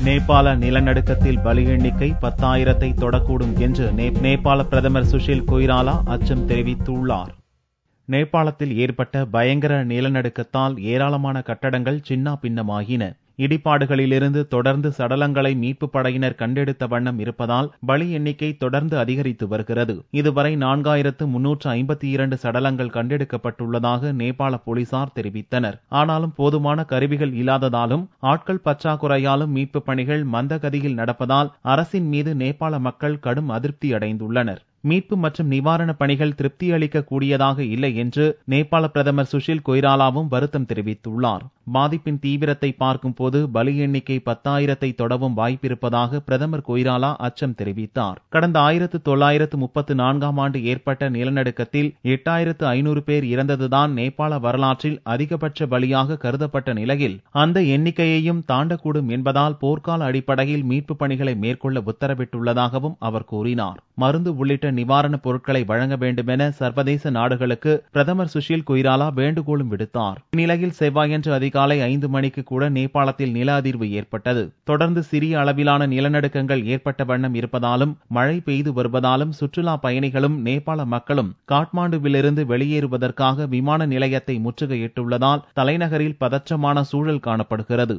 நேபாள நிலநடுக்கத்தில் பலி எண்ணிக்கை 10,000-ஐ தொடக்கூடும் என்று நேபாள பிரதமர் சுஷில் கொய்ராலா அச்சம் தெரிவித்துள்ளார். நேபாளத்தில் ஏற்பட்ட பயங்கர நிலநடுக்கத்தால் ஏராளமான கட்டடங்கள் சின்னாபின்னமாகின. இடிபாடுகளிலிருந்து தொடர்ந்து சடலங்களை மீட்புப் படையினர் கண்டெடுத்த வண்ணம் இருப்பதால் பலி எண்ணிக்கை தொடர்ந்து அதிகரித்து வருகிறது. இதுவரை 4,352 சடலங்கள் கண்டெடுக்கப்பட்டுள்ளதாக நேபாள போலீசார் தெரிவித்தனர். ஆனாலும் போதுமான கருவிகள் இல்லாததாலும் ஆட்கள் பற்றாக்குறையாலும் மீட்புப் பணிகள் மந்தகதியில் நடப்பதால் அரசின் மீது நேபாள மக்கள் கடும் அதிருப்தி அடைந்துள்ளனர். மீட்பு மற்றும் நிவாரணப் பணிகள் திருப்தி அளிக்க கூடியதாக இல்லை என்று நேபாள பிரதமர் சுஷில் கொய்ராலாவும் வருத்தம் தெரிவித்துள்ளார். பாதிப்பின் தீவிரத்தை பார்க்கும் போது பலி எண்ணிக்கை 10,000-ஐ தொடவும் வாய்ப்பிருப்பதாக பிரதமர் கொய்ராலா அச்சம் தெரிவித்தார். கடந்த 1934ஆம் ஆண்டு ஏற்பட்ட நிலநடுக்கத்தில் 8,500 பேர் இறந்ததுதான் நேபாள வரலாற்றில் அதிகபட்ச பலியாக கருதப்பட்ட நிலையில் அந்த எண்ணிக்கையையும் தாண்டக்கூடும் என்பதால் போர்க்கால அடிப்படையில் மீட்புப் பணிகளை மேற்கொள்ள உத்தரவிட்டுள்ளதாகவும் அவர் கூறினார். மருந்து உள்ளிட்ட நிவாரணப் பொருட்களை வழங்க வேண்டுமென சர்வதேச நாடுகளுக்கு பிரதமர் சுஷில் கொய்ராலா வேண்டுகோளும் விடுத்தார். இந்நிலையில் செவ்வாயன்று அதிகாலை 5 மணிக்கு கூட நேபாளத்தில் நில அதிர்வு ஏற்பட்டது. தொடர்ந்து சிறிய அளவிலான நிலநடுக்கங்கள் ஏற்பட்ட வண்ணம் இருப்பதாலும் மழை பெய்து வருவதாலும் சுற்றுலா பயணிகளும் நேபாள மக்களும் காட்மாண்டுவிலிருந்து வெளியேறுவதற்காக விமான நிலையத்தை முற்றுகையிட்டுள்ளதால் தலைநகரில் பதற்றமான சூழல் காணப்படுகிறது.